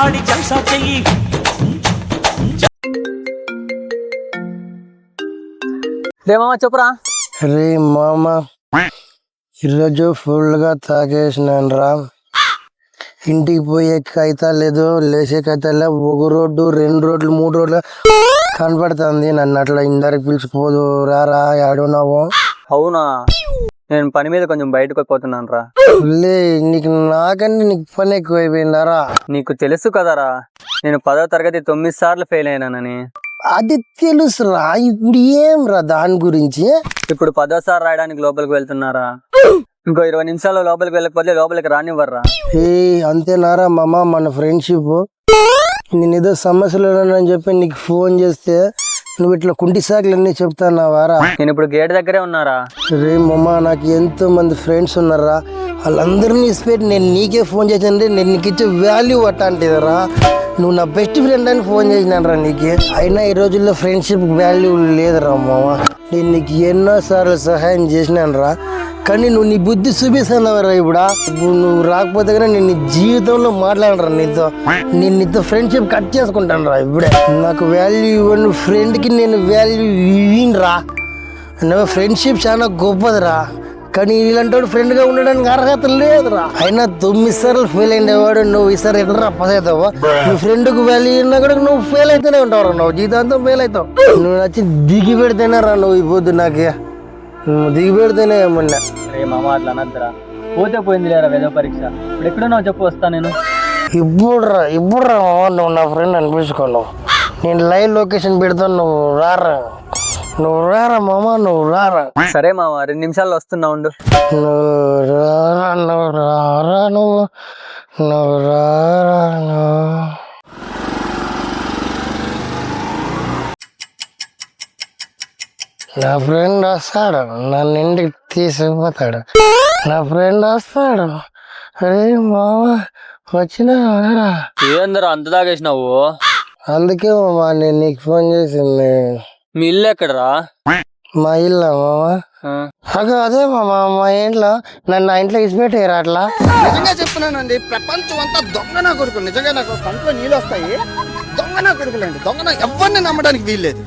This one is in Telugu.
ఆడి జల్సా చెయ్యి. రే మామ చెప్పురా. రే మామ ఈరోజు ఫుల్గా తాగేసినాను రా. ఇంటికి పోయే కైతా లేదు, లేచే కైతా లేదు. ఒక రోడ్డు 2 రోడ్లు 3 రోడ్లు కనపడుతుంది. నన్ను అట్లా ఇందరికి పిలిచిపోదు రారా ఆడున్నావు. అవునా, నేను పని మీద కొంచెం బయటకు పోతున్నాను రా. లే నీకు నాకంటే నీకు పని ఎక్కువైపోయిందారా. నీకు తెలుసు కదరా, నేను 10వ తరగతి 9 సార్లు ఫెయిల్ అయినానని. అది తెలుసురా, ఇప్పుడు ఏం రా దాని గురించి. ఇప్పుడు 10వ సారి రాయడానికి లోపలికి వెళ్తున్నారా. ఇంకో 20 నిమిషాల్లో లోపలికి వెళ్ళకపోతే లోపలికి రానివ్వర్రా. ఏ అంతేనారా మామ, మన ఫ్రెండ్షిప్. నేను ఏదో సమస్యలు అని చెప్పి నీకు ఫోన్ చేస్తే నువ్వు ఇట్లా కుంటి సాకులన్నీ చెప్తాన్నావారా. నేను ఇప్పుడు గేట్ దగ్గరే ఉన్నారా. రే మామ, నాకు ఎంతో మంది ఫ్రెండ్స్ ఉన్నారా. వాళ్ళందరినీ ఇసిపెట్టి నేను నీకే ఫోన్ చేసానంటే నేను నీకు ఇచ్చే వాల్యూ అట్టాంటిదరా. నువ్వు నా బెస్ట్ ఫ్రెండ్ అని ఫోన్ చేసినానరా నీకే. అయినా ఈ రోజుల్లో ఫ్రెండ్షిప్ వాల్యూ లేదురా మామ. నేను నీకు ఎన్నోసార్లు సహాయం చేసినాను రా, కానీ నువ్వు నీ బుద్ధి చూపిస్తున్నావురా. ఇప్పుడు నువ్వు రాకపోతే కానీ నేను నీ జీవితంలో మాట్లాడరా నీతో. నేను నీతో ఫ్రెండ్షిప్ కట్ చేసుకుంటాను రా. ఇప్పుడే నాకు వాల్యూ ఇవ్వను ఫ్రెండ్కి నేను వాల్యూ ఇవ్వనురా. నువ్వు ఫ్రెండ్షిప్ చాలా గొప్పదిరా, కానీ ఇలాంటి ఫ్రెండ్గా ఉండడానికి అర్హత లేదురా. అయినా 9 సార్లు ఫెయిల్ అయినవాడు నువ్వు ఈసారి ఎట్లా పాస్ అవుతావా. నువ్వు ఫ్రెండ్కి వాల్యూ ఇన్నా కూడా నువ్వు ఫెయిల్ అయితేనే ఉంటావు. నువ్వు జీవితాంతం ఫెయిల్ అవుతావు. నువ్వు నచ్చి దిగి పెడితేనే రా నువ్వు ఇవ్వద్దు నాకే. నువ్వు దిగి పెడితేనే ఏమన్నా. రే మామ అట్లా అనద్దురా, పోతే పోయింది లేరా వేద పరీక్ష. ఇప్పుడు ఎక్కడున్నావు చెప్పు, వస్తా నేను. ఇప్పుడురా మామ, నువ్వు నా ఫ్రెండ్ అనిపించుకున్నావు. నేను లైవ్ లొకేషన్ పెడతాను, నువ్వు రారా మామ, నువ్వు రారా. సరే మామ, 2 నిమిషాల్లో వస్తున్నా ఉండు. నువ్వు రారా నువ్వు నా ఫ్రెండ్ వస్తాడు, నన్ను ఇంటికి తీసుకుపోతాడు. నా ఫ్రెండ్ వస్తాడు. అరే మామ వచ్చినారా. ఏందరా అంత తాగేసినావు. అందుకే మామ నేను నీకు ఫోన్ చేసింది. మీ ఇల్లు ఎక్కడరా. మా ఇల్లు మామ అదే మామ, మా ఇంట్లో నన్ను ఆ ఇంట్లో ఇసిపెట్టేయరా అట్లా. నిజంగా చెప్తున్నానండి, ప్రపంచం అంతా దొంగ నా కొడుకులు. నిజంగా నాకు కంట్లో నీళ్ళు వస్తాయి. దొంగ నా కొడుకులండి, దొంగ. ఎవరిని నమ్మడానికి వీల్లేదు.